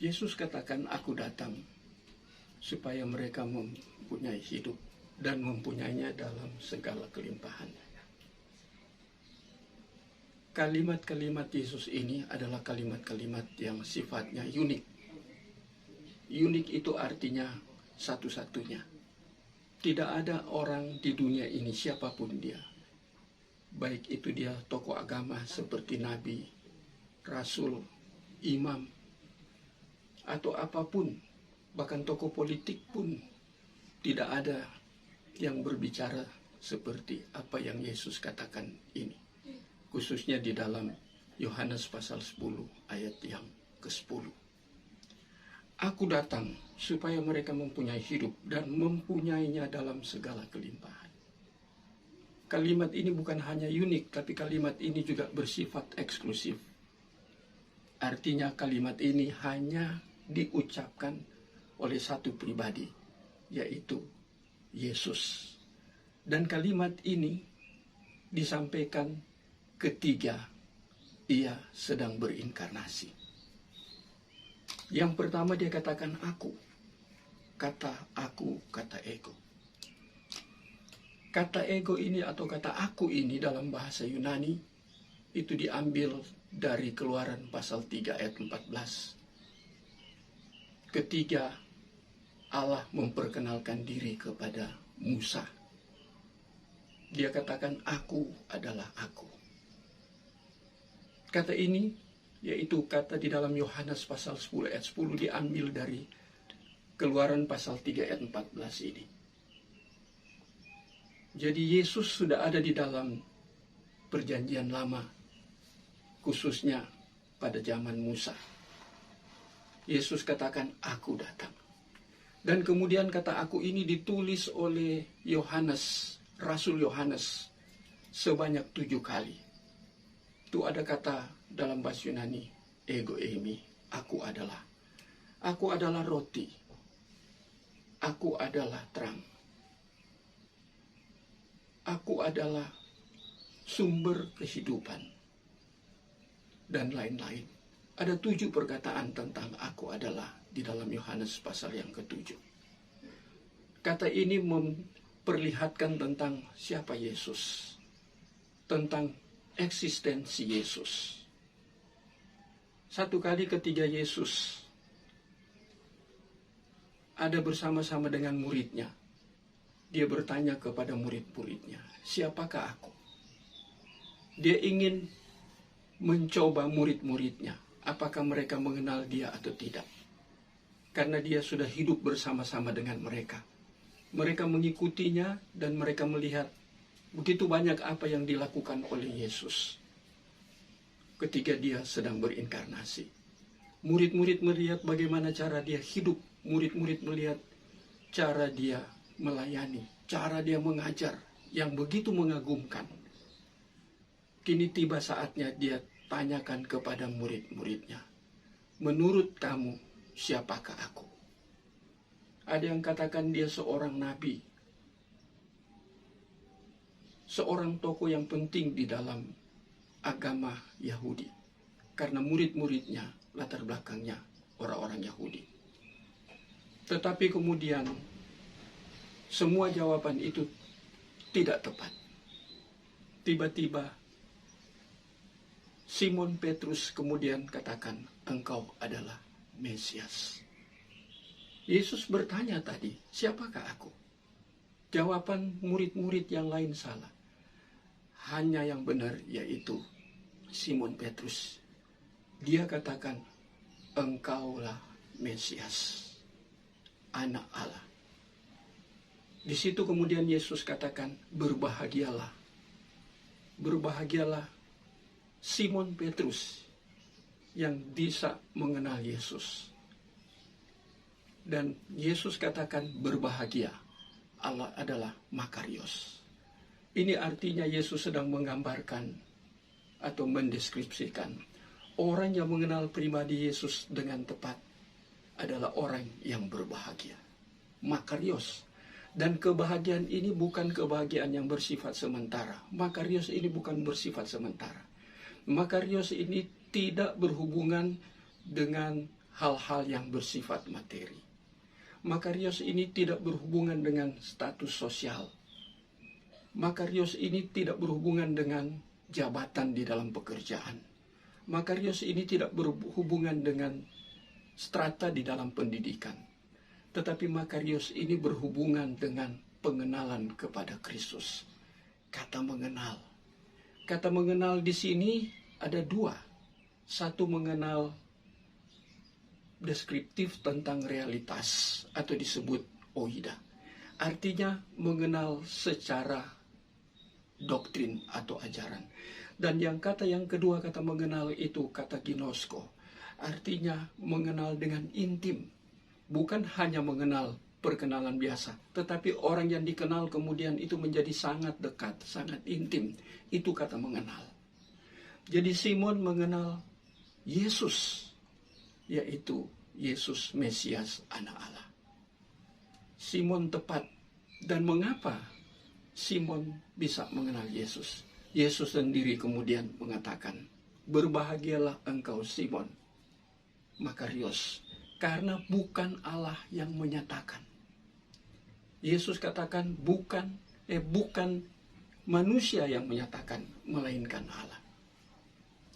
Yesus katakan, aku datang supaya mereka mempunyai hidup dan mempunyainya dalam segala kelimpahan. Kalimat-kalimat Yesus ini adalah kalimat-kalimat yang sifatnya unik. Unik itu artinya satu-satunya. Tidak ada orang di dunia ini, siapapun dia, baik itu dia tokoh agama seperti nabi, rasul, imam, atau apapun, bahkan tokoh politik pun, tidak ada yang berbicara seperti apa yang Yesus katakan ini. Khususnya di dalam Yohanes pasal 10 ayat yang ke-10. Aku datang supaya mereka mempunyai hidup dan mempunyainya dalam segala kelimpahan. Kalimat ini bukan hanya unik, tapi kalimat ini juga bersifat eksklusif. Artinya kalimat ini hanya diucapkan oleh satu pribadi, yaitu Yesus. Dan kalimat ini disampaikan ketika ia sedang berinkarnasi. Yang pertama dia katakan aku. Kata aku, kata ego. Kata ego ini atau kata aku ini dalam bahasa Yunani itu diambil dari Keluaran pasal 3 ayat 14. Ketika Allah memperkenalkan diri kepada Musa, dia katakan aku adalah aku. Kata ini, yaitu kata di dalam Yohanes pasal 10 ayat 10 diambil dari Keluaran pasal 3 ayat 14 ini. Jadi Yesus sudah ada di dalam perjanjian lama, khususnya pada zaman Musa. Yesus katakan, aku datang. Dan kemudian kata aku ini ditulis oleh Yohanes, Rasul Yohanes, sebanyak 7 kali. Itu ada kata dalam bahasa Yunani, ego eimi, aku adalah. Aku adalah roti. Aku adalah terang. Aku adalah sumber kehidupan. Dan lain-lain. Ada 7 perkataan tentang aku adalah di dalam Yohanes pasal yang ke-7. Kata ini memperlihatkan tentang siapa Yesus. Tentang eksistensi Yesus. Satu kali ketika Yesus ada bersama-sama dengan muridnya, dia bertanya kepada murid-muridnya, siapakah aku? Dia ingin mencoba murid-muridnya, apakah mereka mengenal dia atau tidak. Karena dia sudah hidup bersama-sama dengan mereka. Mereka mengikutinya dan mereka melihat begitu banyak apa yang dilakukan oleh Yesus ketika dia sedang berinkarnasi. Murid-murid melihat bagaimana cara dia hidup. Murid-murid melihat cara dia melayani, cara dia mengajar yang begitu mengagumkan. Kini tiba saatnya dia tanyakan kepada murid-muridnya, menurut kamu siapakah aku? Ada yang katakan dia seorang nabi, seorang tokoh yang penting di dalam agama Yahudi. Karena murid-muridnya latar belakangnya orang-orang Yahudi. Tetapi kemudian semua jawaban itu tidak tepat. Tiba-tiba Simon Petrus kemudian katakan, engkau adalah Mesias. Yesus bertanya tadi, siapakah aku? Jawaban murid-murid yang lain salah. Hanya yang benar yaitu Simon Petrus. Dia katakan, engkaulah Mesias, anak Allah. Di situ kemudian Yesus katakan, berbahagialah. Berbahagialah Simon Petrus yang bisa mengenal Yesus. Dan Yesus katakan berbahagia. Allah adalah Makarios. Ini artinya Yesus sedang menggambarkan atau mendeskripsikan orang yang mengenal pribadi Yesus dengan tepat adalah orang yang berbahagia. Makarios. Dan kebahagiaan ini bukan kebahagiaan yang bersifat sementara. Makarios ini bukan bersifat sementara. Makarios ini tidak berhubungan dengan hal-hal yang bersifat materi. Makarios ini tidak berhubungan dengan status sosial. Makarios ini tidak berhubungan dengan jabatan di dalam pekerjaan. Makarios ini tidak berhubungan dengan strata di dalam pendidikan. Tetapi makarios ini berhubungan dengan pengenalan kepada Kristus. Kata mengenal. Kata mengenal di sini ada dua. Satu mengenal deskriptif tentang realitas atau disebut oida. Artinya mengenal secara doktrin atau ajaran. Dan yang kedua kata mengenal itu kata ginosko. Artinya mengenal dengan intim. Bukan hanya mengenal perkenalan biasa, tetapi orang yang dikenal kemudian itu menjadi sangat dekat, sangat intim. Itu kata mengenal. Jadi Simon mengenal Yesus, yaitu Yesus Mesias Anak Allah. Simon tepat. Dan mengapa Simon bisa mengenal Yesus? Yesus sendiri kemudian mengatakan, "Berbahagialah engkau Simon Makarios, karena bukan Allah yang menyatakan." Yesus katakan bukan manusia yang menyatakan, melainkan Allah.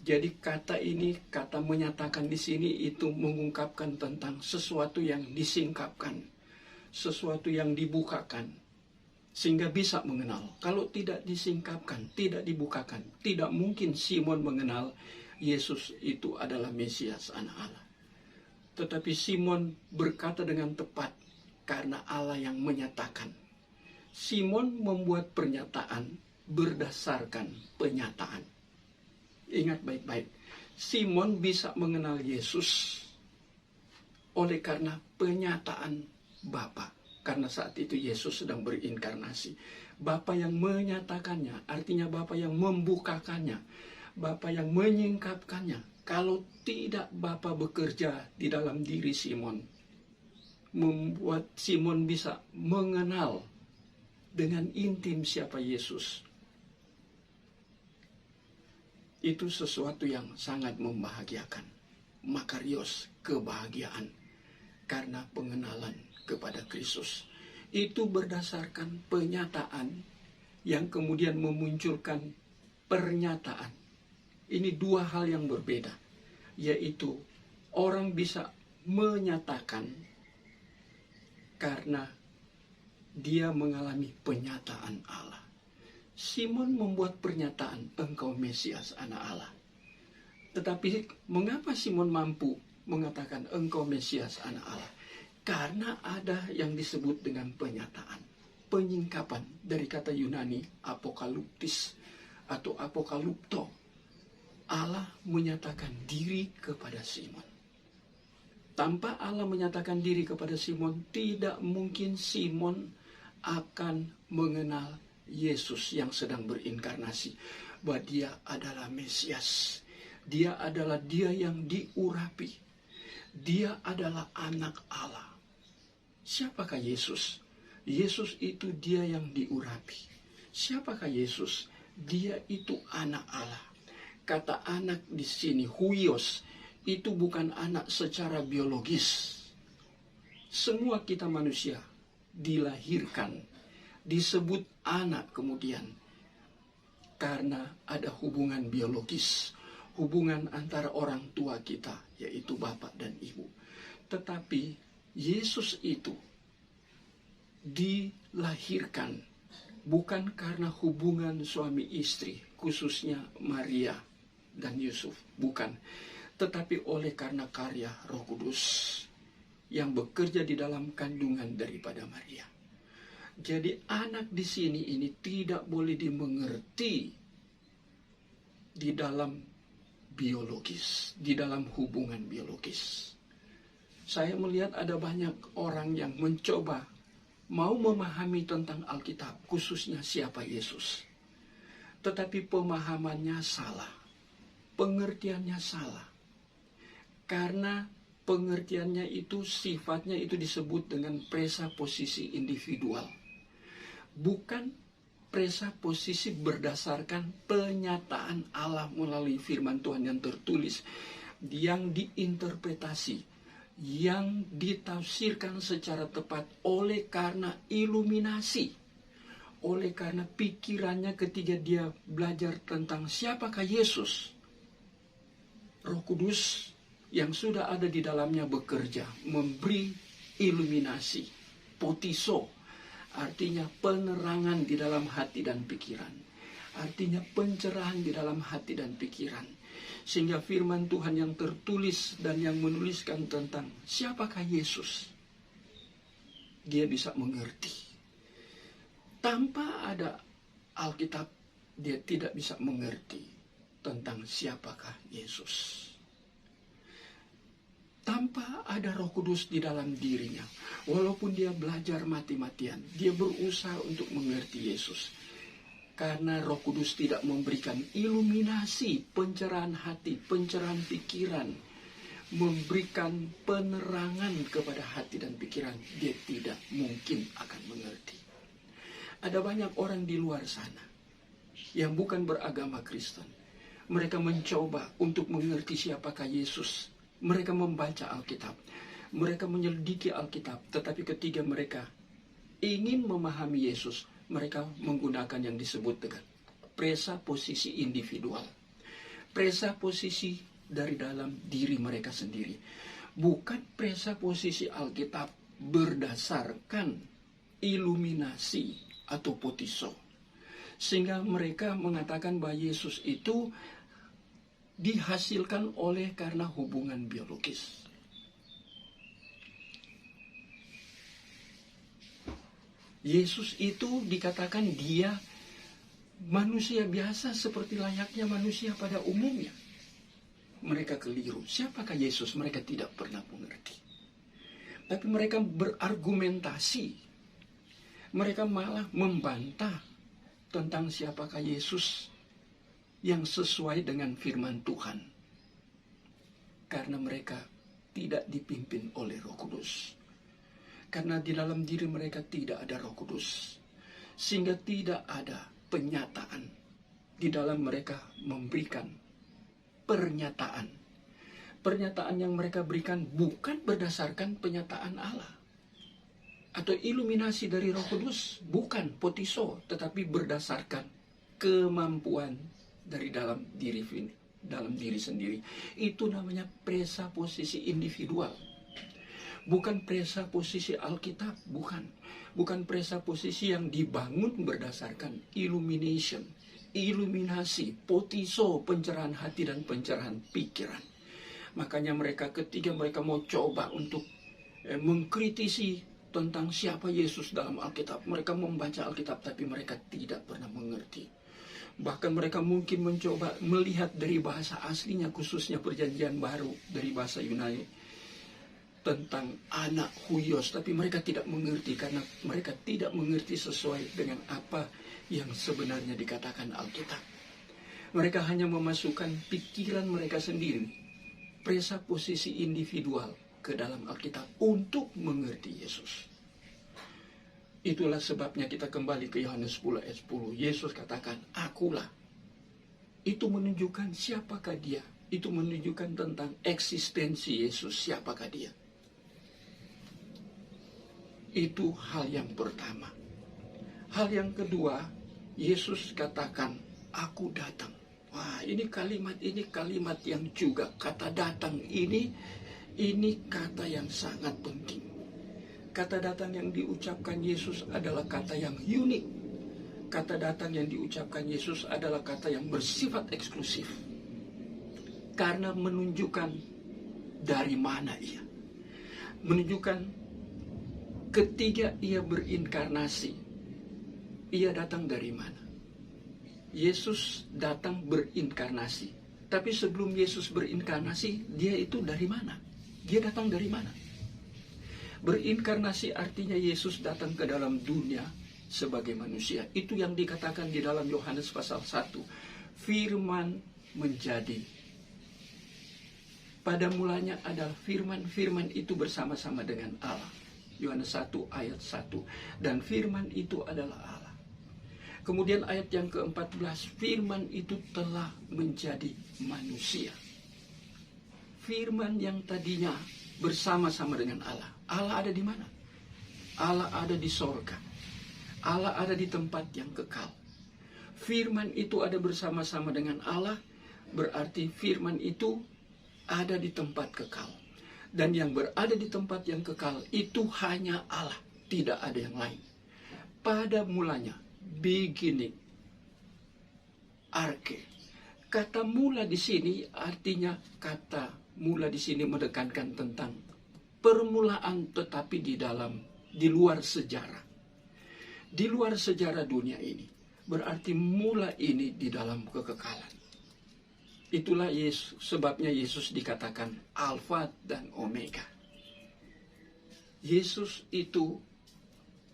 Jadi kata ini, kata menyatakan di sini itu mengungkapkan tentang sesuatu yang disingkapkan, sesuatu yang dibukakan, sehingga bisa mengenal. Kalau tidak disingkapkan, tidak dibukakan, tidak mungkin Simon mengenal Yesus itu adalah Mesias Anak Allah. Tetapi Simon berkata dengan tepat karena Allah yang menyatakan. Simon membuat pernyataan berdasarkan penyataan. Ingat baik-baik, Simon bisa mengenal Yesus oleh karena penyataan Bapa. Karena saat itu Yesus sedang berinkarnasi. Bapa yang menyatakannya, artinya Bapa yang membukakannya, Bapa yang menyingkapkannya. Kalau tidak Bapa bekerja di dalam diri Simon, membuat Simon bisa mengenal dengan intim siapa Yesus. Itu sesuatu yang sangat membahagiakan. Makarios, kebahagiaan karena pengenalan kepada Kristus. Itu berdasarkan penyataan yang kemudian memunculkan pernyataan. Ini dua hal yang berbeda, yaitu orang bisa menyatakan karena dia mengalami penyataan Allah. Simon membuat pernyataan, engkau Mesias Anak Allah. Tetapi mengapa Simon mampu mengatakan engkau Mesias Anak Allah? Karena ada yang disebut dengan penyataan, penyingkapan dari kata Yunani apokaliptis atau apokalupto. Allah menyatakan diri kepada Simon. Tanpa Allah menyatakan diri kepada Simon, tidak mungkin Simon akan mengenal Yesus yang sedang berinkarnasi, bahwa dia adalah Mesias. Dia adalah dia yang diurapi. Dia adalah anak Allah. Siapakah Yesus? Yesus itu dia yang diurapi. Siapakah Yesus? Dia itu anak Allah. Kata anak di sini, huios, itu bukan anak secara biologis. Semua kita manusia dilahirkan, disebut anak kemudian karena ada hubungan biologis, hubungan antara orang tua kita, yaitu bapak dan ibu. Tetapi Yesus itu dilahirkan bukan karena hubungan suami istri, khususnya Maria dan Yusuf, bukan. Tetapi oleh karena karya Roh Kudus yang bekerja di dalam kandungan daripada Maria. Jadi anak di sini ini tidak boleh dimengerti di dalam biologis, di dalam hubungan biologis. Saya melihat ada banyak orang yang mencoba mau memahami tentang Alkitab, khususnya siapa Yesus. Tetapi pemahamannya salah, pengertiannya salah. Karena pengertiannya itu, sifatnya itu disebut dengan presaposisi individual. Bukan presaposisi berdasarkan penyataan Allah melalui firman Tuhan yang tertulis, yang diinterpretasi yang ditafsirkan secara tepat oleh karena iluminasi, oleh karena pikirannya ketika dia belajar tentang siapakah Yesus. Roh Kudus yang sudah ada di dalamnya bekerja, memberi iluminasi, potiso, artinya penerangan di dalam hati dan pikiran, artinya pencerahan di dalam hati dan pikiran. Sehingga firman Tuhan yang tertulis dan yang menuliskan tentang siapakah Yesus, dia bisa mengerti. Tanpa ada Alkitab, dia tidak bisa mengerti tentang siapakah Yesus. Tanpa ada Roh Kudus di dalam dirinya, walaupun dia belajar mati-matian, dia berusaha untuk mengerti Yesus. Karena Roh Kudus tidak memberikan iluminasi, pencerahan hati, pencerahan pikiran, memberikan penerangan kepada hati dan pikiran, dia tidak mungkin akan mengerti. Ada banyak orang di luar sana yang bukan beragama Kristen. Mereka mencoba untuk mengerti siapakah Yesus. Mereka membaca Alkitab, mereka menyelidiki Alkitab, tetapi ketika mereka ingin memahami Yesus, mereka menggunakan yang disebut dengan presaposisi individual. Presaposisi dari dalam diri mereka sendiri. Bukan presaposisi Alkitab berdasarkan iluminasi atau potiso. Sehingga mereka mengatakan bahwa Yesus itu dihasilkan oleh karena hubungan biologis. Yesus itu dikatakan dia manusia biasa seperti layaknya manusia pada umumnya. Mereka keliru. Siapakah Yesus? Mereka tidak pernah mengerti. Tapi mereka berargumentasi. Mereka malah membantah tentang siapakah Yesus yang sesuai dengan firman Tuhan. Karena mereka tidak dipimpin oleh Roh Kudus. Karena di dalam diri mereka tidak ada Roh Kudus. Sehingga tidak ada penyataan. Di dalam mereka memberikan pernyataan. Pernyataan yang mereka berikan bukan berdasarkan penyataan Allah. Atau iluminasi dari Roh Kudus. Bukan potiso. Tetapi berdasarkan kemampuan dari dalam diri sendiri. Itu namanya presaposisi individual. Bukan presaposisi Alkitab, bukan presaposisi yang dibangun berdasarkan iluminasi, potiso, pencerahan hati dan pencerahan pikiran. Makanya mereka ketika mereka mau coba untuk mengkritisi tentang siapa Yesus dalam Alkitab, mereka membaca Alkitab tapi mereka tidak pernah mengerti. Bahkan mereka mungkin mencoba melihat dari bahasa aslinya, khususnya Perjanjian Baru dari bahasa Yunani, tentang anak huios, tapi mereka tidak mengerti karena mereka tidak mengerti sesuai dengan apa yang sebenarnya dikatakan Alkitab. Mereka hanya memasukkan pikiran mereka sendiri, presaposisi individual ke dalam Alkitab untuk mengerti Yesus. Itulah sebabnya kita kembali ke Yohanes 10 ayat 10. Yesus katakan, akulah. Itu menunjukkan siapakah dia. Itu menunjukkan tentang eksistensi Yesus, siapakah dia. Itu hal yang pertama. Hal yang kedua, Yesus katakan, aku datang. Wah, ini kalimat yang juga kata datang ini kata yang sangat penting. Kata datang yang diucapkan Yesus adalah kata yang unik. Kata datang yang diucapkan Yesus adalah kata yang bersifat eksklusif. Karena menunjukkan dari mana ia. Menunjukkan ketika ia berinkarnasi, ia datang dari mana? Yesus datang berinkarnasi. Tapi sebelum Yesus berinkarnasi, dia itu dari mana? Dia datang dari mana? Berinkarnasi artinya Yesus datang ke dalam dunia sebagai manusia. Itu yang dikatakan di dalam Yohanes pasal 1. Firman menjadi. Pada mulanya adalah firman. Firman itu bersama-sama dengan Allah. Yohanes 1 ayat 1. Dan firman itu adalah Allah. Kemudian ayat yang ke-14. Firman itu telah menjadi manusia. Firman yang tadinya bersama-sama dengan Allah. Allah ada di mana? Allah ada di sorga. Allah ada di tempat yang kekal. Firman itu ada bersama-sama dengan Allah, berarti firman itu ada di tempat kekal. Dan yang berada di tempat yang kekal itu hanya Allah, tidak ada yang lain. Pada mulanya, beginning, arche. Kata mula di sini artinya kata mula di sini menekankan tentang permulaan, tetapi di luar sejarah. Di luar sejarah dunia ini. Berarti mula ini di dalam kekekalan. Itulah sebabnya Yesus dikatakan Alfa dan Omega. Yesus itu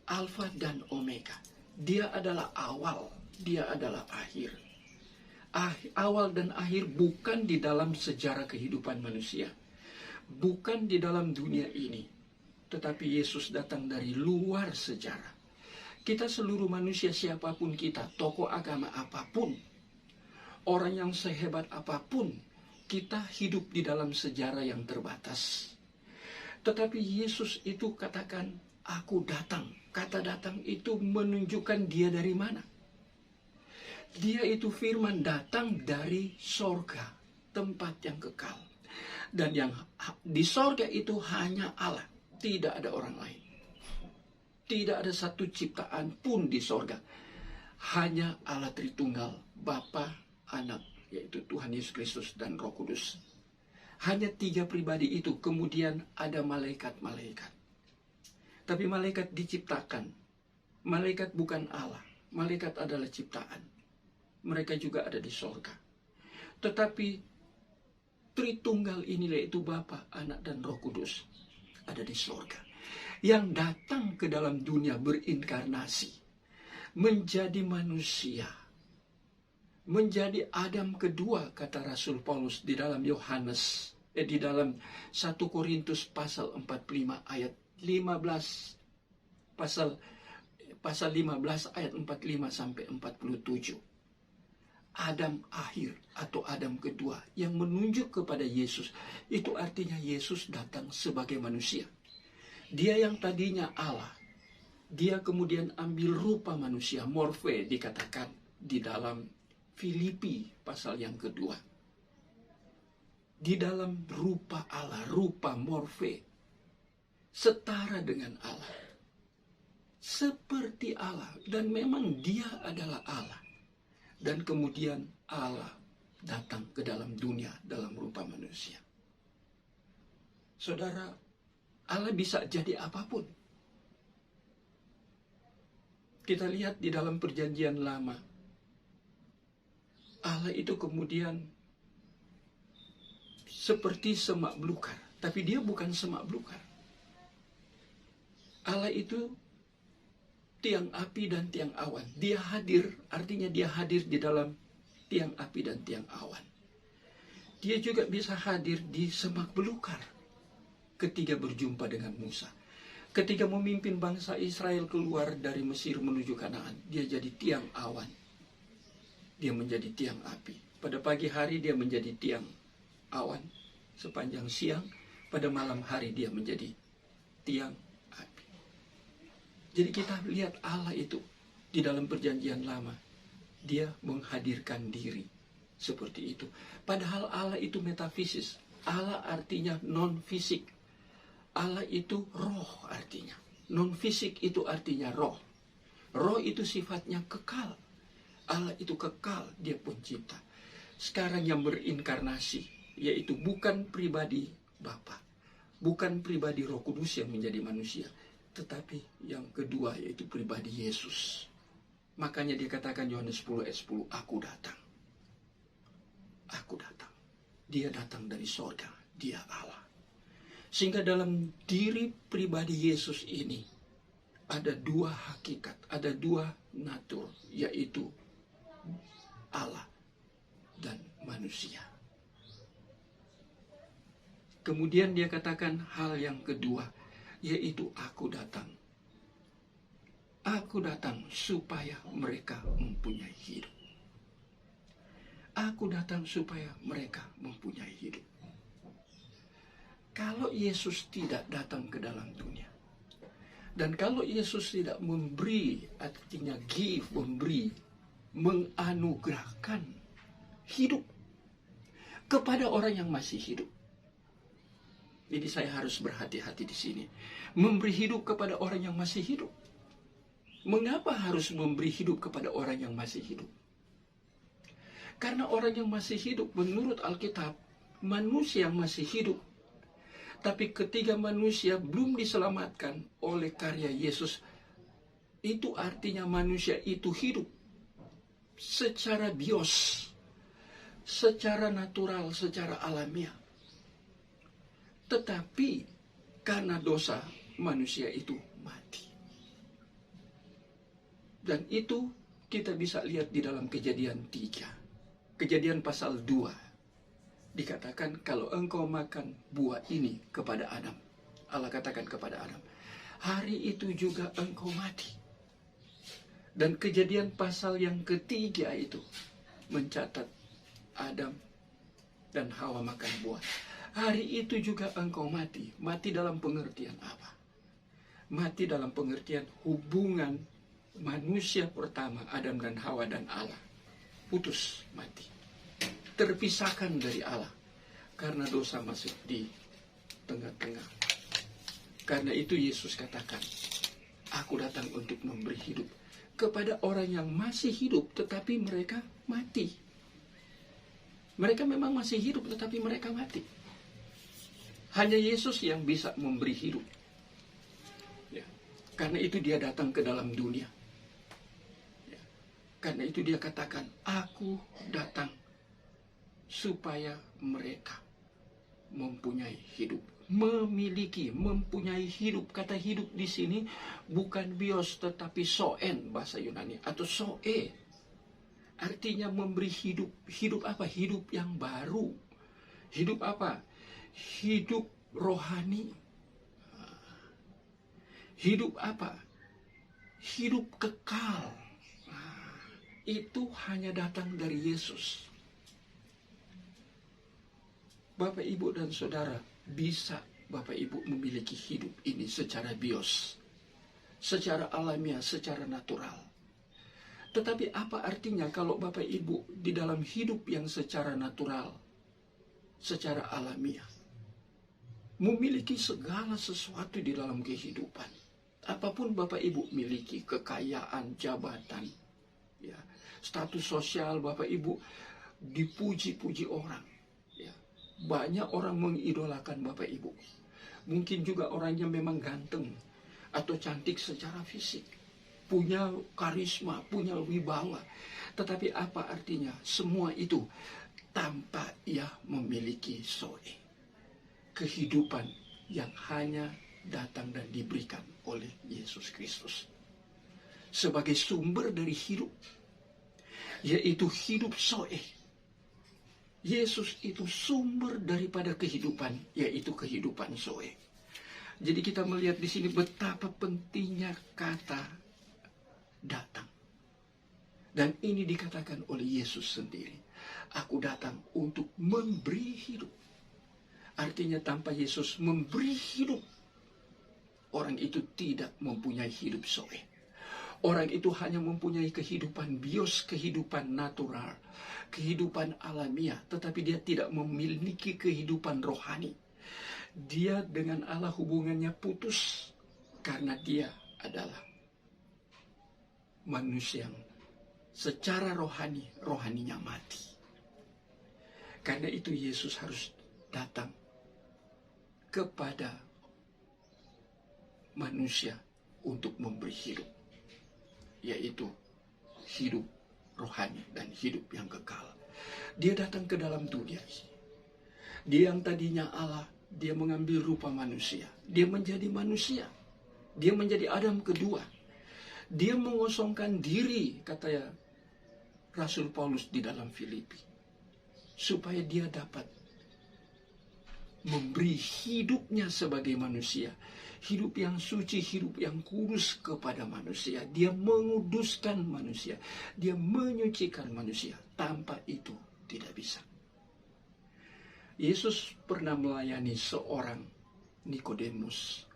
Alfa dan Omega. Dia adalah awal, dia adalah akhir. Awal dan akhir bukan di dalam sejarah kehidupan manusia, bukan di dalam dunia ini, tetapi Yesus datang dari luar sejarah. Kita seluruh manusia, siapapun kita, tokoh agama apapun, orang yang sehebat apapun, kita hidup di dalam sejarah yang terbatas. Tetapi Yesus itu katakan, aku datang. Kata datang itu menunjukkan dia dari mana. Dia itu firman datang dari sorga, tempat yang kekal. Dan yang di sorga itu hanya Allah, tidak ada orang lain. Tidak ada satu ciptaan pun di sorga. Hanya Allah Tritunggal, Bapa, Anak, yaitu Tuhan Yesus Kristus dan Roh Kudus. Hanya 3 pribadi itu, kemudian ada malaikat-malaikat. Tapi malaikat diciptakan. Malaikat bukan Allah. Malaikat adalah ciptaan. Mereka juga ada di sorga. Tetapi Tritunggal ini, yaitu Bapa, Anak, dan Roh Kudus, ada di sorga. Yang datang ke dalam dunia berinkarnasi, menjadi manusia, menjadi Adam kedua, kata Rasul Paulus di dalam di dalam 1 Korintus pasal 45 ayat 15, pasal 15 ayat 45 sampai 47. Adam akhir atau Adam kedua yang menunjuk kepada Yesus. Itu artinya Yesus datang sebagai manusia. Dia yang tadinya Allah, dia kemudian ambil rupa manusia, morfe dikatakan di dalam Filipi pasal yang kedua. Di dalam rupa Allah, rupa morfe, setara dengan Allah. Seperti Allah, dan memang dia adalah Allah. Dan kemudian Allah datang ke dalam dunia dalam rupa manusia. Saudara, Allah bisa jadi apapun. Kita lihat di dalam perjanjian lama, Allah itu kemudian seperti semak belukar. Tapi dia bukan semak belukar. Allah itu tiang api dan tiang awan. Dia hadir, artinya dia hadir di dalam tiang api dan tiang awan. Dia juga bisa hadir di semak belukar ketika berjumpa dengan Musa. Ketika memimpin bangsa Israel keluar dari Mesir menuju Kanaan, dia jadi tiang awan. Dia menjadi tiang api. Pada pagi hari dia menjadi tiang awan sepanjang siang. Pada malam hari dia menjadi tiang api. Jadi kita lihat Allah itu di dalam perjanjian lama. Dia menghadirkan diri seperti itu. Padahal Allah itu metafisis. Allah artinya non-fisik. Allah itu roh artinya. Non-fisik itu artinya roh. Roh itu sifatnya kekal. Allah itu kekal, dia pencipta. Sekarang yang berinkarnasi, yaitu bukan pribadi Bapa, bukan pribadi Roh Kudus yang menjadi manusia, tetapi yang kedua yaitu pribadi Yesus. Makanya dia katakan Yohanes 10 ayat 10, aku datang. Aku datang. Dia datang dari sorga, dia Allah. Sehingga dalam diri pribadi Yesus ini ada dua hakikat, ada dua natur, yaitu Allah dan manusia. Kemudian dia katakan hal yang kedua, yaitu aku datang. Aku datang supaya mereka mempunyai hidup. Aku datang supaya mereka mempunyai hidup. Kalau Yesus tidak datang ke dalam dunia, dan kalau Yesus tidak memberi, artinya give, memberi, menganugerahkan hidup kepada orang yang masih hidup. Jadi saya harus berhati-hati di sini. Memberi hidup kepada orang yang masih hidup. Mengapa harus memberi hidup kepada orang yang masih hidup? Karena orang yang masih hidup, menurut Alkitab, manusia yang masih hidup. Tapi ketika manusia belum diselamatkan oleh karya Yesus, itu artinya manusia itu hidup secara bios, secara natural, secara alamiah. Tetapi karena dosa, manusia itu mati. Dan itu kita bisa lihat di dalam Kejadian 3. Kejadian pasal 2. Dikatakan kalau engkau makan buah ini kepada Adam. Allah katakan kepada Adam, hari itu juga engkau mati. Dan Kejadian pasal yang ketiga itu mencatat Adam dan Hawa makan buah. Hari itu juga engkau mati. Mati dalam pengertian apa? Mati dalam pengertian hubungan manusia pertama, Adam dan Hawa dan Allah. Putus, mati. Terpisahkan dari Allah. Karena dosa masuk di tengah-tengah. Karena itu Yesus katakan, aku datang untuk memberi hidup kepada orang yang masih hidup, tetapi mereka mati. Mereka memang masih hidup, tetapi mereka mati. Hanya Yesus yang bisa memberi hidup. Ya. Karena itu dia datang ke dalam dunia. Ya. Karena itu dia katakan, aku datang supaya mereka mempunyai hidup. Mempunyai hidup. Kata hidup di sini bukan bios, tetapi soen bahasa Yunani, atau soe. Artinya memberi hidup. Hidup apa? Hidup yang baru. Hidup apa? Hidup rohani. Hidup apa? Hidup kekal. Itu hanya datang dari Yesus. Bapak, Ibu, dan Saudara, bisa Bapak, Ibu memiliki hidup ini secara bios, secara alamiah, secara natural. Tetapi apa artinya kalau Bapak, Ibu di dalam hidup yang secara natural, secara alamiah, memiliki segala sesuatu di dalam kehidupan. Apapun Bapak, Ibu miliki, kekayaan, jabatan, ya, status sosial, Bapak, Ibu dipuji-puji orang. Banyak orang mengidolakan Bapak Ibu. Mungkin juga orangnya memang ganteng atau cantik secara fisik, punya karisma, punya wibawa. Tetapi apa artinya semua itu tanpa ia memiliki soe, kehidupan yang hanya datang dan diberikan oleh Yesus Kristus sebagai sumber dari hidup, yaitu hidup soe. Yesus itu sumber daripada kehidupan, yaitu kehidupan soe. Jadi kita melihat di sini betapa pentingnya kata datang. Dan ini dikatakan oleh Yesus sendiri. Aku datang untuk memberi hidup. Artinya tanpa Yesus memberi hidup, orang itu tidak mempunyai hidup soe. Orang itu hanya mempunyai kehidupan bios, kehidupan natural, kehidupan alamiah, tetapi dia tidak memiliki kehidupan rohani. Dia dengan Allah hubungannya putus karena dia adalah manusia yang secara rohani, rohaninya mati. Karena itu Yesus harus datang kepada manusia untuk memberi hidup, yaitu hidup rohani dan hidup yang kekal. Dia datang ke dalam dunia ini. Dia yang tadinya Allah, dia mengambil rupa manusia. Dia menjadi manusia. Dia menjadi Adam kedua. Dia mengosongkan diri, kata Rasul Paulus di dalam Filipi, supaya dia dapat memberi hidupnya sebagai manusia, hidup yang suci, hidup yang kudus kepada manusia. Dia menguduskan manusia, dia menyucikan manusia. Tanpa itu tidak bisa. Yesus pernah melayani seorang Nikodemus,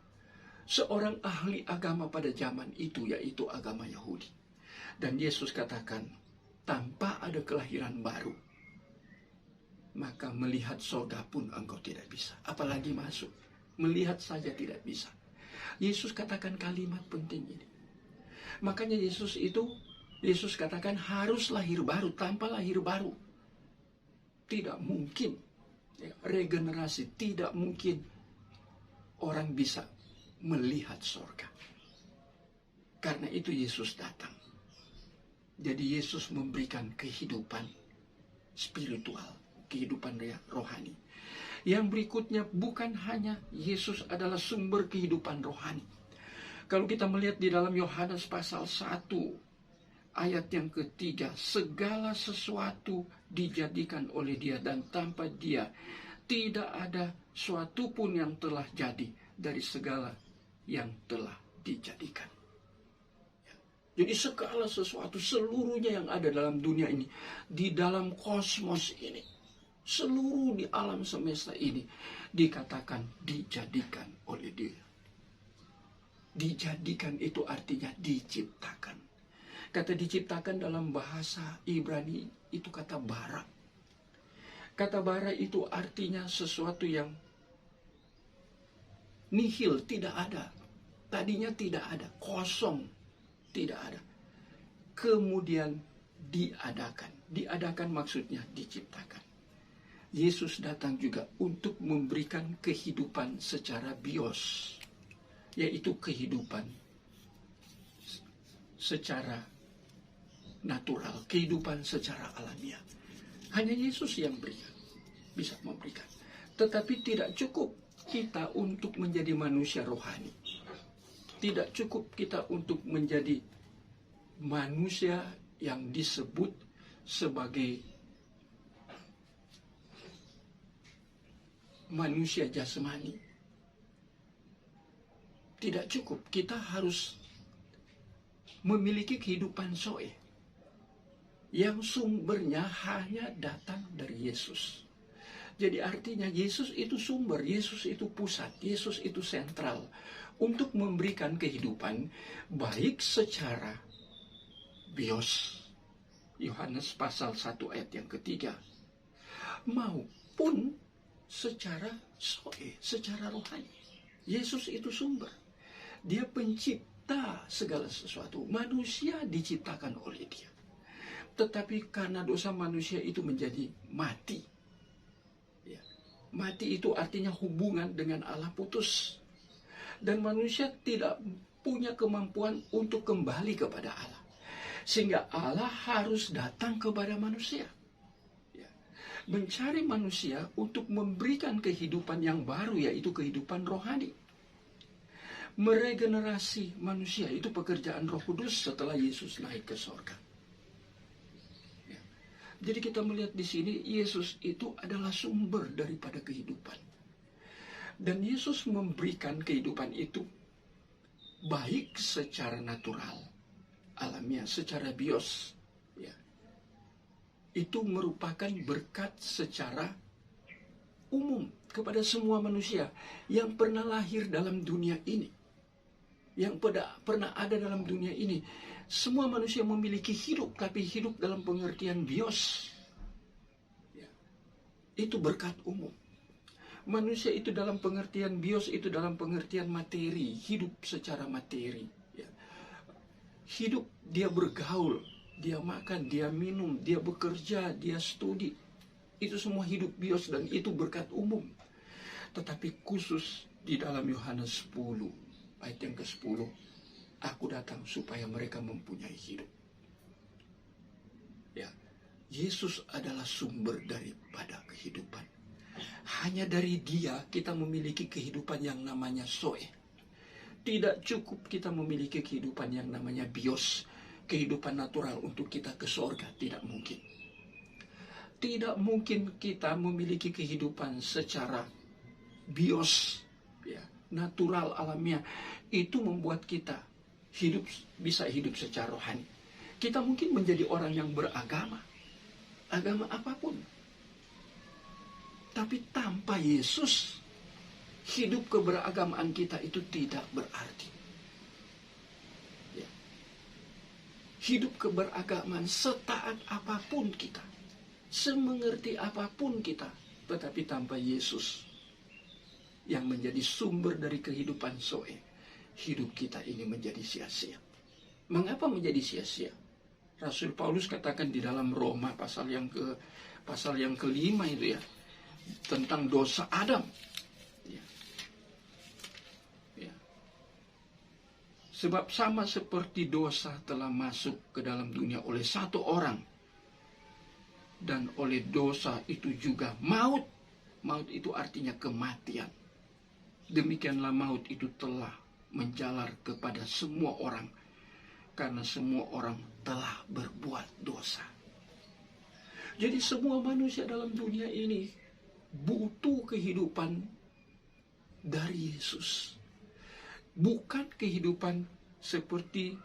seorang ahli agama pada zaman itu, yaitu agama Yahudi. Dan Yesus katakan, tanpa ada kelahiran baru, maka melihat surga pun engkau tidak bisa. Apalagi masuk, melihat saja tidak bisa. Yesus katakan kalimat penting ini. Makanya Yesus katakan harus lahir baru. Tanpa lahir baru tidak mungkin regenerasi, tidak mungkin orang bisa melihat surga. Karena itu Yesus datang. Jadi Yesus memberikan kehidupan spiritual, kehidupan rohani. Yang berikutnya, bukan hanya Yesus adalah sumber kehidupan rohani. Kalau kita melihat di dalam Yohanes pasal 1 ayat yang ketiga, segala sesuatu dijadikan oleh Dia, dan tanpa Dia tidak ada suatu pun yang telah jadi dari segala yang telah dijadikan. Jadi segala sesuatu, seluruhnya yang ada dalam dunia ini, di dalam kosmos ini, seluruh di alam semesta ini, dikatakan dijadikan oleh Dia. Dijadikan itu artinya diciptakan. Kata diciptakan dalam bahasa Ibrani itu kata bara. Kata bara itu artinya sesuatu yang nihil, tidak ada. Tadinya tidak ada, kosong, tidak ada. Kemudian diadakan. Diadakan maksudnya diciptakan. Yesus datang juga untuk memberikan kehidupan secara bios, yaitu kehidupan secara natural, kehidupan secara alamiah. Hanya Yesus yang bisa memberikan. Tetapi tidak cukup kita untuk menjadi manusia rohani. Tidak cukup kita untuk menjadi manusia yang disebut sebagai manusia jasmani. Tidak cukup, kita harus memiliki kehidupan zoe yang sumbernya hanya datang dari Yesus. Jadi artinya Yesus itu sumber, Yesus itu pusat, Yesus itu sentral untuk memberikan kehidupan baik secara bios, Yohanes pasal 1 ayat yang ketiga, maupun secara zoe, secara rohani. Yesus itu sumber. Dia pencipta segala sesuatu. Manusia diciptakan oleh Dia. Tetapi karena dosa manusia itu menjadi mati. Ya. Mati itu artinya hubungan dengan Allah putus. Dan manusia tidak punya kemampuan untuk kembali kepada Allah. Sehingga Allah harus datang kepada manusia. Ya. Mencari manusia untuk memberikan kehidupan yang baru, yaitu kehidupan rohani. Meregenerasi manusia itu pekerjaan Roh Kudus setelah Yesus naik ke sorga. Ya. Jadi kita melihat di sini Yesus itu adalah sumber daripada kehidupan. Dan Yesus memberikan kehidupan itu baik secara natural, alamiah, secara bios. Ya. Itu merupakan berkat secara umum kepada semua manusia yang pernah lahir dalam dunia ini. Yang pernah ada dalam dunia ini. Semua manusia memiliki hidup, tapi hidup dalam pengertian bios. Ya. Itu berkat umum. Manusia itu dalam pengertian bios, itu dalam pengertian materi, hidup secara materi. Ya. Hidup, dia bergaul, dia makan, dia minum, dia bekerja, dia studi. Itu semua hidup bios dan itu berkat umum. Tetapi khusus di dalam Yohanes 10, ayat yang ke-10, aku datang supaya mereka mempunyai hidup. Ya, Yesus adalah sumber daripada kehidupan. Hanya dari Dia kita memiliki kehidupan yang namanya zoe. Tidak cukup kita memiliki kehidupan yang namanya bios, kehidupan natural untuk kita ke sorga, tidak mungkin. Tidak mungkin kita memiliki kehidupan secara bios, ya, natural, alamiah. Itu membuat kita bisa hidup secara rohani. Kita mungkin menjadi orang yang beragama, agama apapun. Tapi tanpa Yesus, hidup keberagamaan kita itu tidak berarti. Ya. Hidup keberagaman setaat apapun kita, semengerti apapun kita, tetapi tanpa Yesus yang menjadi sumber dari kehidupan Zoe, hidup kita ini menjadi sia-sia. Mengapa menjadi sia-sia? Rasul Paulus katakan di dalam Roma pasal yang kelima itu ya, tentang dosa Adam. Ya. Ya. Sebab sama seperti dosa telah masuk ke dalam dunia oleh satu orang, dan oleh dosa itu juga maut. Maut itu artinya kematian. Demikianlah maut itu telah menjalar kepada semua orang, karena semua orang telah berbuat dosa. Jadi semua manusia dalam dunia ini butuh kehidupan dari Yesus. Bukan kehidupan seperti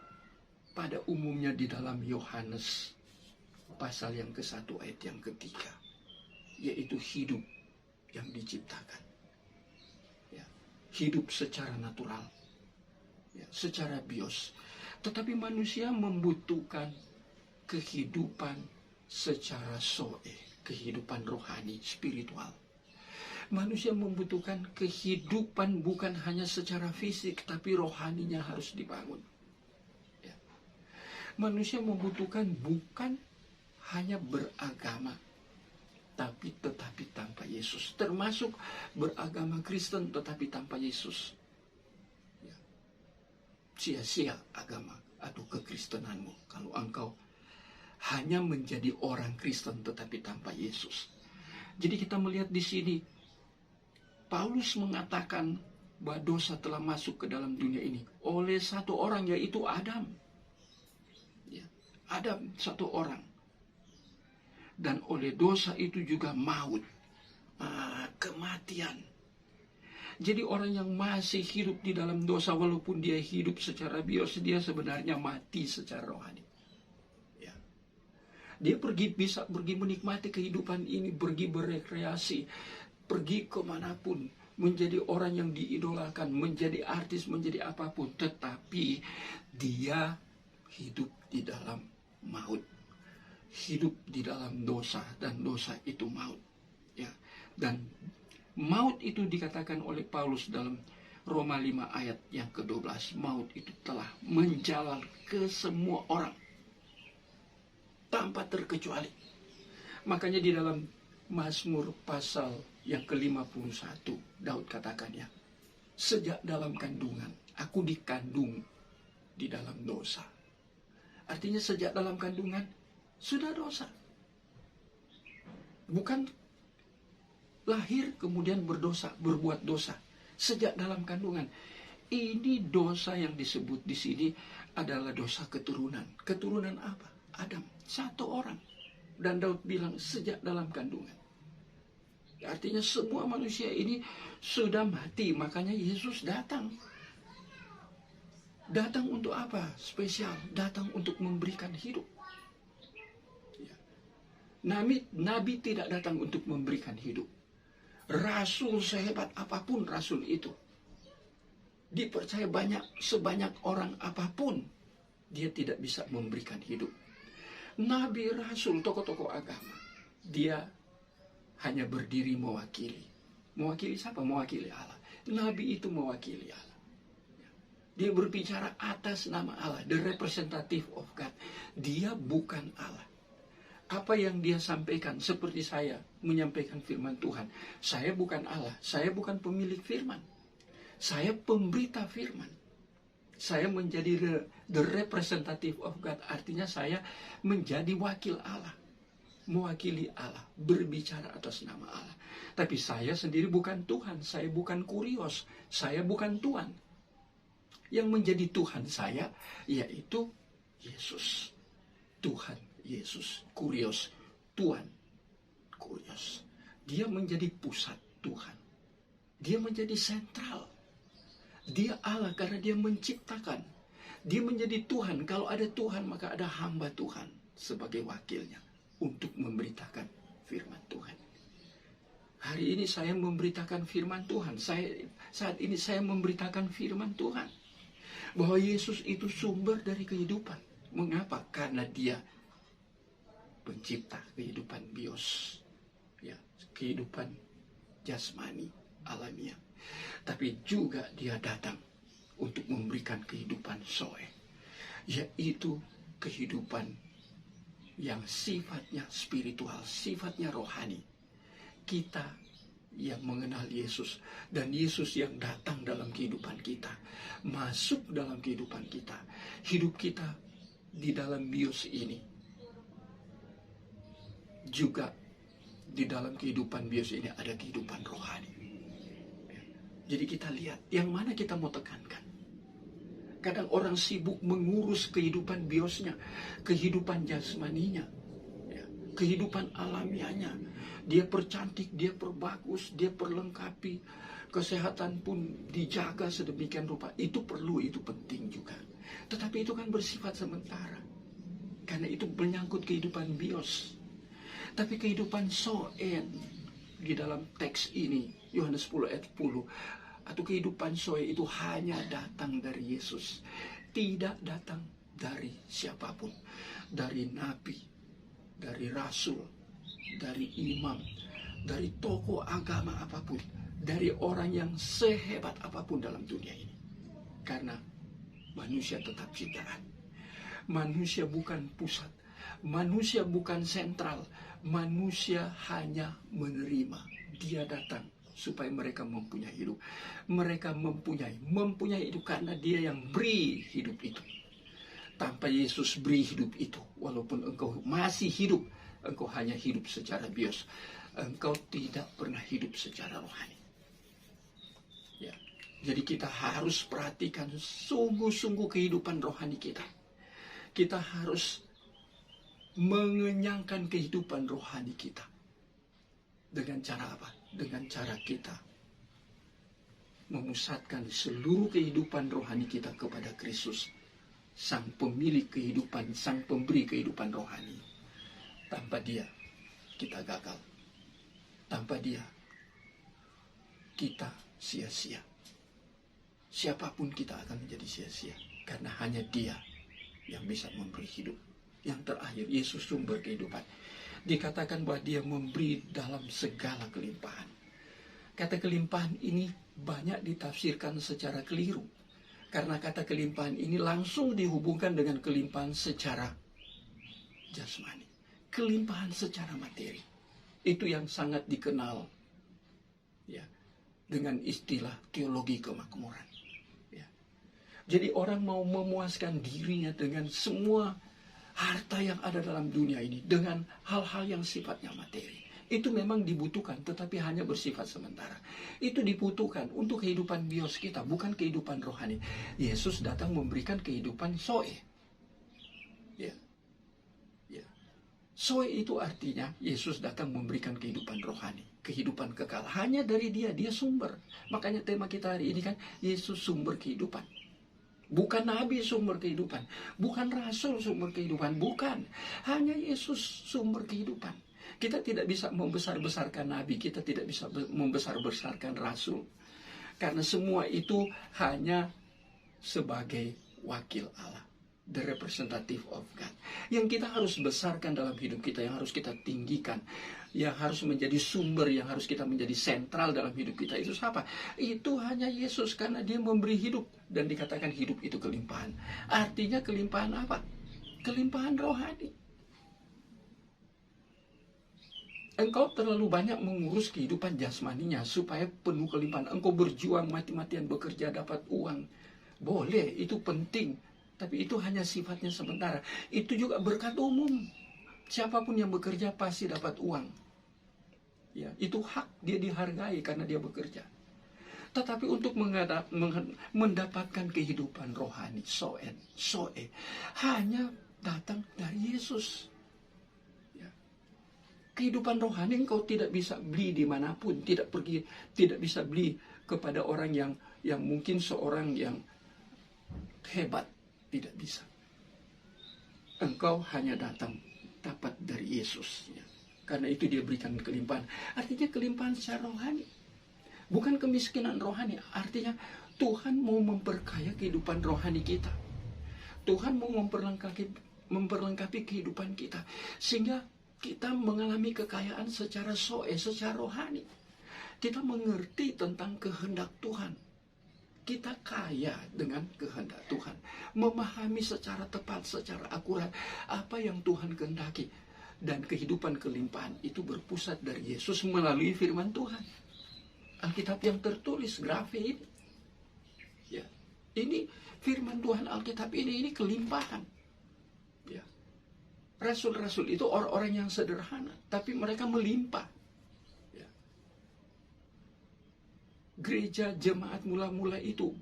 pada umumnya di dalam Yohanes pasal yang ke-1 ayat yang ke-3, yaitu hidup yang diciptakan. Ya, hidup secara natural, ya, secara bios. Tetapi manusia membutuhkan kehidupan secara zoe, kehidupan rohani, spiritual. Manusia membutuhkan kehidupan bukan hanya secara fisik, tapi rohaninya harus dibangun. Ya. Manusia membutuhkan bukan hanya beragama, tetapi tanpa Yesus. Termasuk beragama Kristen tetapi tanpa Yesus. Ya. Sia-sia agama atau kekristenanmu kalau engkau hanya menjadi orang Kristen tetapi tanpa Yesus. Jadi kita melihat di sini Paulus mengatakan bahwa dosa telah masuk ke dalam dunia ini oleh satu orang, yaitu Adam. Ya, Adam, satu orang. Dan oleh dosa itu juga maut, kematian. Jadi orang yang masih hidup di dalam dosa, walaupun dia hidup secara bios, dia sebenarnya mati secara rohani. Ya. Dia bisa pergi menikmati kehidupan ini, pergi berekreasi, pergi kemanapun, menjadi orang yang diidolakan, menjadi artis, menjadi apapun. Tetapi dia hidup di dalam maut. Hidup di dalam dosa, dan dosa itu maut. Ya. Dan maut itu dikatakan oleh Paulus dalam Roma 5 ayat yang ke-12. Maut itu telah menjalar ke semua orang tanpa terkecuali. Makanya di dalam Mazmur pasal yang ke-51, Daud katakan ya, sejak dalam kandungan aku dikandung di dalam dosa. Artinya sejak dalam kandungan sudah dosa. Bukan lahir kemudian berdosa, berbuat dosa. Sejak dalam kandungan. Ini dosa yang disebut di sini adalah dosa keturunan. Keturunan apa? Adam, satu orang. Dan Daud bilang sejak dalam kandungan. Artinya semua manusia ini sudah mati. Makanya Yesus datang. Datang untuk apa? Spesial. Datang untuk memberikan hidup. Nabi tidak datang untuk memberikan hidup. Rasul sehebat apapun rasul itu, dipercaya sebanyak orang apapun, dia tidak bisa memberikan hidup. Nabi, rasul, tokoh-tokoh agama, dia hanya berdiri mewakili. Mewakili siapa? Mewakili Allah. Nabi itu mewakili Allah. Dia berbicara atas nama Allah, the representative of God. Dia bukan Allah. Apa yang dia sampaikan, seperti saya menyampaikan firman Tuhan. Saya bukan Allah, saya bukan pemilik firman. Saya pemberita firman. Saya menjadi the representative of God. Artinya saya menjadi wakil Allah. Mewakili Allah, berbicara atas nama Allah. Tapi saya sendiri bukan Tuhan, saya bukan kurios, saya bukan Tuhan. Yang menjadi Tuhan saya, yaitu Yesus. Tuhan Yesus, kurios, Tuhan, kurios. Dia menjadi pusat Tuhan. Dia menjadi sentral. Dia Allah karena dia menciptakan. Dia menjadi Tuhan. Kalau ada Tuhan, maka ada hamba Tuhan sebagai wakilnya untuk memberitakan firman Tuhan. Hari ini saya memberitakan firman Tuhan. Saat ini saya memberitakan firman Tuhan. Bahwa Yesus itu sumber dari kehidupan. Mengapa? Karena dia pencipta kehidupan bios. Ya, kehidupan jasmani, alamiah. Tapi juga dia datang untuk memberikan kehidupan zoe. Yaitu kehidupan yang sifatnya spiritual, sifatnya rohani. Kita yang mengenal Yesus, dan Yesus yang datang dalam kehidupan kita, masuk dalam kehidupan kita, hidup kita di dalam bios ini. Juga di dalam kehidupan bios ini ada kehidupan rohani. Jadi kita lihat yang mana kita mau tekankan. Kadang orang sibuk mengurus kehidupan biosnya, kehidupan jasmaninya, kehidupan alamiahnya. Dia percantik, dia perbagus, dia perlengkapi. Kesehatan pun dijaga sedemikian rupa. Itu perlu, itu penting juga. Tetapi itu kan bersifat sementara. Karena itu menyangkut kehidupan bios. Tapi kehidupan soen di dalam teks ini, Yohanes 10 ayat 10, atau kehidupan soe itu hanya datang dari Yesus. Tidak datang dari siapapun. Dari nabi, dari rasul, dari imam, dari tokoh agama apapun, dari orang yang sehebat apapun dalam dunia ini. Karena manusia tetap ciptaan. Manusia bukan pusat. Manusia bukan sentral. Manusia hanya menerima. Dia datang supaya mereka mempunyai hidup. Mereka mempunyai hidup karena dia yang beri hidup itu. Tanpa Yesus beri hidup itu, walaupun engkau masih hidup, engkau hanya hidup secara bios. Engkau tidak pernah hidup secara rohani. Ya. Jadi kita harus perhatikan sungguh-sungguh kehidupan rohani kita. Kita harus mengenyangkan kehidupan rohani kita. Dengan cara apa? Dengan cara kita memusatkan seluruh kehidupan rohani kita kepada Kristus, Sang pemilik kehidupan, Sang pemberi kehidupan rohani. Tanpa dia, kita gagal. Tanpa dia, kita sia-sia. Siapapun kita akan menjadi sia-sia. Karena hanya dia yang bisa memberi hidup. Yang terakhir, Yesus sumber kehidupan. Dikatakan bahwa dia memberi dalam segala kelimpahan. Kata kelimpahan ini banyak ditafsirkan secara keliru. Karena kata kelimpahan ini langsung dihubungkan dengan kelimpahan secara jasmani. Kelimpahan secara materi. Itu yang sangat dikenal ya, dengan istilah teologi kemakmuran. Ya. Jadi orang mau memuaskan dirinya dengan semua harta yang ada dalam dunia ini, dengan hal-hal yang sifatnya materi. Itu memang dibutuhkan, tetapi hanya bersifat sementara. Itu dibutuhkan untuk kehidupan bios kita, bukan kehidupan rohani. Yesus datang memberikan kehidupan zoe. Ya. Ya. Zoe itu artinya Yesus datang memberikan kehidupan rohani, kehidupan kekal. Hanya dari dia sumber. Makanya tema kita hari ini kan, Yesus sumber kehidupan. Bukan nabi sumber kehidupan, bukan rasul sumber kehidupan, bukan. Hanya Yesus sumber kehidupan. Kita tidak bisa membesar-besarkan nabi, kita tidak bisa membesar-besarkan rasul. Karena semua itu hanya sebagai wakil Allah, the representative of God. Yang kita harus besarkan dalam hidup kita, yang harus kita tinggikan, yang harus menjadi sumber, yang harus kita menjadi sentral dalam hidup kita, itu siapa? Itu hanya Yesus, karena dia memberi hidup. Dan dikatakan hidup itu kelimpahan. Artinya kelimpahan apa? Kelimpahan rohani. Engkau terlalu banyak mengurus kehidupan jasmaninya supaya penuh kelimpahan. Engkau berjuang mati-matian bekerja dapat uang. Boleh, itu penting. Tapi itu hanya sifatnya sementara. Itu juga berkat umum. Siapapun yang bekerja pasti dapat uang. Ya, itu hak, dia dihargai karena dia bekerja. Tetapi untuk mendapatkan kehidupan rohani, zoe, hanya datang dari Yesus. Ya. Kehidupan rohani engkau tidak bisa beli dimanapun, tidak bisa beli kepada orang yang mungkin seorang yang hebat, tidak bisa. Engkau hanya dapat dari Yesus. Ya. Karena itu dia berikan kelimpahan. Artinya kelimpahan secara rohani. Bukan kemiskinan rohani. Artinya Tuhan mau memperkaya kehidupan rohani kita. Tuhan mau memperlengkapi kehidupan kita. Sehingga kita mengalami kekayaan secara secara rohani. Kita mengerti tentang kehendak Tuhan. Kita kaya dengan kehendak Tuhan. Memahami secara tepat, secara akurat apa yang Tuhan kehendaki. Dan kehidupan kelimpahan itu berpusat dari Yesus melalui firman Tuhan. Alkitab yang tertulis, grafe ini. Ya, ini firman Tuhan Alkitab ini kelimpahan. Ya. Rasul-rasul itu orang-orang yang sederhana, tapi mereka melimpah. Ya. Gereja jemaat mula-mula itu,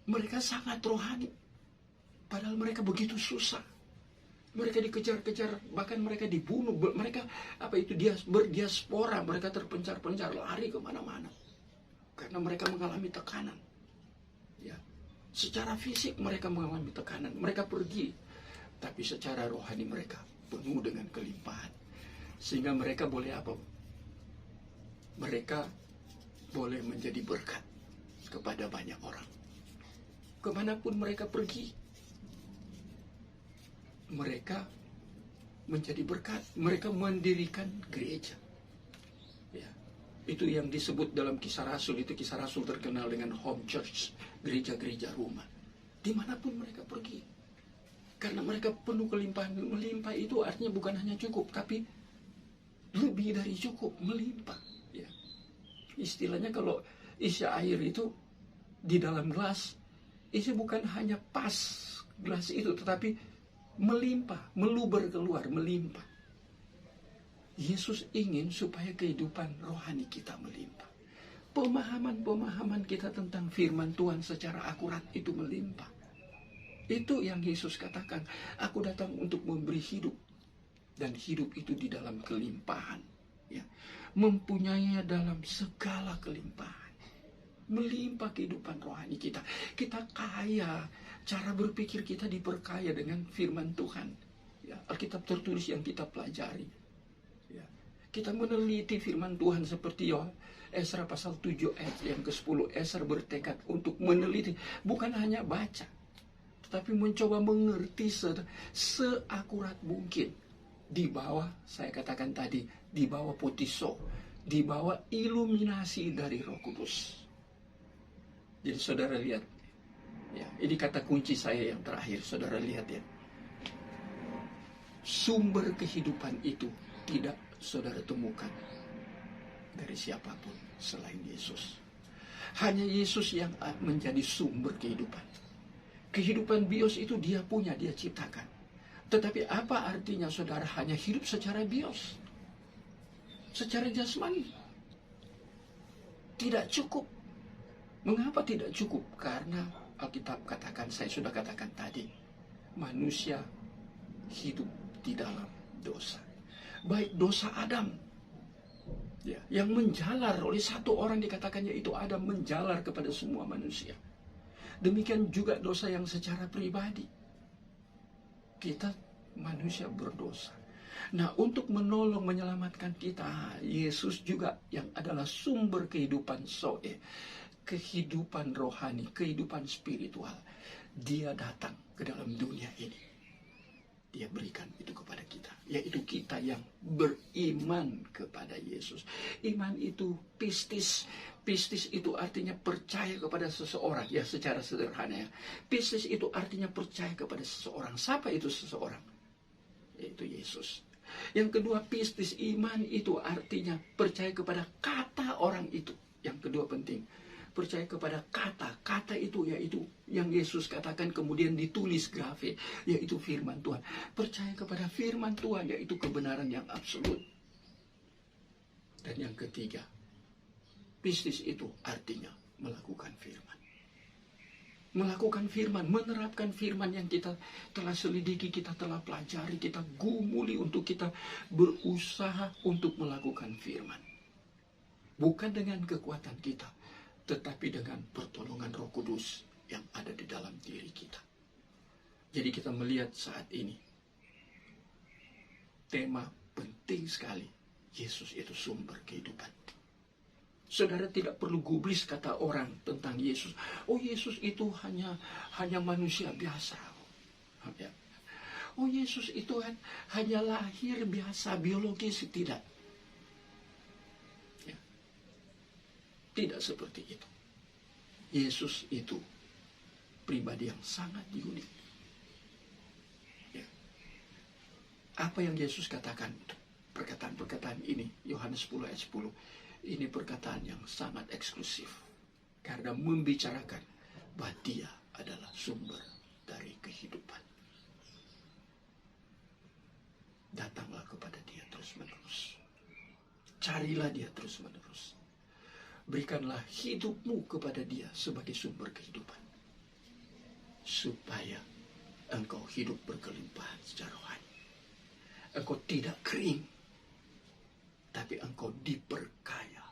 mereka sangat rohani. Padahal mereka begitu susah. Mereka dikejar-kejar, bahkan mereka dibunuh. Mereka berdiaspora, mereka terpencar-pencar, lari kemana-mana. Karena mereka mengalami tekanan. Ya. Secara fisik mereka mengalami tekanan, mereka pergi. Tapi secara rohani mereka penuh dengan kelimpahan. Sehingga mereka boleh apa? Mereka boleh menjadi berkat kepada banyak orang. Kemanapun mereka pergi, mereka menjadi berkat. Mereka mendirikan gereja. Ya. Itu yang disebut dalam Kisah Rasul. Itu Kisah Rasul terkenal dengan home church, gereja-gereja rumah. Dimanapun mereka pergi. Karena mereka penuh kelimpahan. Melimpah itu artinya bukan hanya cukup, tapi lebih dari cukup, melimpah. Ya. Istilahnya kalau isi air itu di dalam gelas, isi bukan hanya pas gelas itu, tetapi melimpah, meluber keluar, melimpah. Yesus ingin supaya kehidupan rohani kita melimpah. Pemahaman-pemahaman kita tentang firman Tuhan secara akurat itu melimpah. Itu yang Yesus katakan, aku datang untuk memberi hidup. Dan hidup itu di dalam kelimpahan. Ya. Mempunyainya dalam segala kelimpahan. Melimpah kehidupan rohani kita. Kita kaya, cara berpikir kita diperkaya dengan firman Tuhan. Ya. Alkitab tertulis yang kita pelajari. Ya. Kita meneliti firman Tuhan seperti Esra pasal 7 ayat yang ke-10. Esra bertekad untuk meneliti, bukan hanya baca, tetapi mencoba mengerti seakurat mungkin. Di bawah, saya katakan tadi, di bawah potiso, di bawah iluminasi dari Roh Kudus. Jadi saudara lihat, ya, ini kata kunci saya yang terakhir, saudara lihat ya. Sumber kehidupan itu tidak saudara temukan dari siapapun selain Yesus. Hanya Yesus yang menjadi sumber kehidupan. Kehidupan bios itu dia punya, dia ciptakan. Tetapi apa artinya saudara hanya hidup secara bios? Secara jasmani? Tidak cukup. Mengapa tidak cukup? Karena Alkitab katakan, saya sudah katakan tadi, manusia hidup di dalam dosa. Baik dosa Adam, ya, yang menjalar oleh satu orang dikatakannya itu Adam, menjalar kepada semua manusia. Demikian juga dosa yang secara pribadi. Kita manusia berdosa. Nah, untuk menolong menyelamatkan kita, Yesus juga yang adalah sumber kehidupan kehidupan rohani, kehidupan spiritual. Dia datang ke dalam dunia ini. Dia berikan itu kepada kita, yaitu kita yang beriman kepada Yesus. Iman itu pistis. Pistis itu artinya percaya kepada seseorang, ya secara sederhana ya. Pistis itu artinya percaya kepada seseorang. Siapa itu seseorang? Yaitu Yesus. Yang kedua, pistis iman itu artinya percaya kepada kata orang itu. Yang kedua penting, percaya kepada kata. Kata itu yaitu yang Yesus katakan kemudian ditulis grafe, yaitu firman Tuhan. Percaya kepada firman Tuhan, yaitu kebenaran yang absolut. Dan yang ketiga, pistis itu artinya melakukan firman. Melakukan firman, menerapkan firman yang kita telah selidiki, kita telah pelajari, kita gumuli untuk kita berusaha untuk melakukan firman. Bukan dengan kekuatan kita, tetapi dengan pertolongan Roh Kudus yang ada di dalam diri kita. Jadi kita melihat saat ini tema penting sekali. Yesus itu sumber kehidupan. Saudara tidak perlu gubris kata orang tentang Yesus. Oh, Yesus itu hanya manusia biasa. Ya. Oh, Yesus itu hanya lahir biasa, biologis. Tidak. Ya. Tidak seperti itu. Yesus itu pribadi yang sangat unik. Ya. Apa yang Yesus katakan? Perkataan-perkataan ini, Yohanes 10 ayat 10. Ini perkataan yang sangat eksklusif. Karena membicarakan bahwa dia adalah sumber dari kehidupan. Datanglah kepada dia terus-menerus. Carilah dia terus-menerus. Berikanlah hidupmu kepada dia sebagai sumber kehidupan. Supaya engkau hidup berkelimpahan secara rohani. Engkau tidak kering. Tapi engkau diperkaya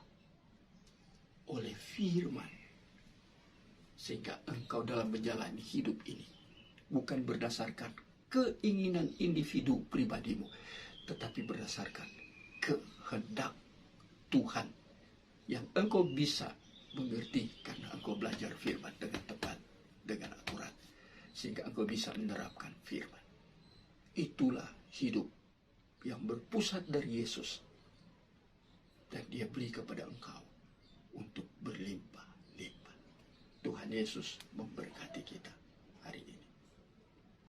oleh firman. Sehingga engkau dalam menjalani hidup ini bukan berdasarkan keinginan individu pribadimu, tetapi berdasarkan kehendak Tuhan yang engkau bisa mengerti karena engkau belajar firman dengan tepat, dengan akurat, sehingga engkau bisa menerapkan firman. Itulah hidup yang berpusat dari Yesus, dan dia beri kepada engkau untuk berlimpah-limpah. Tuhan Yesus memberkati kita.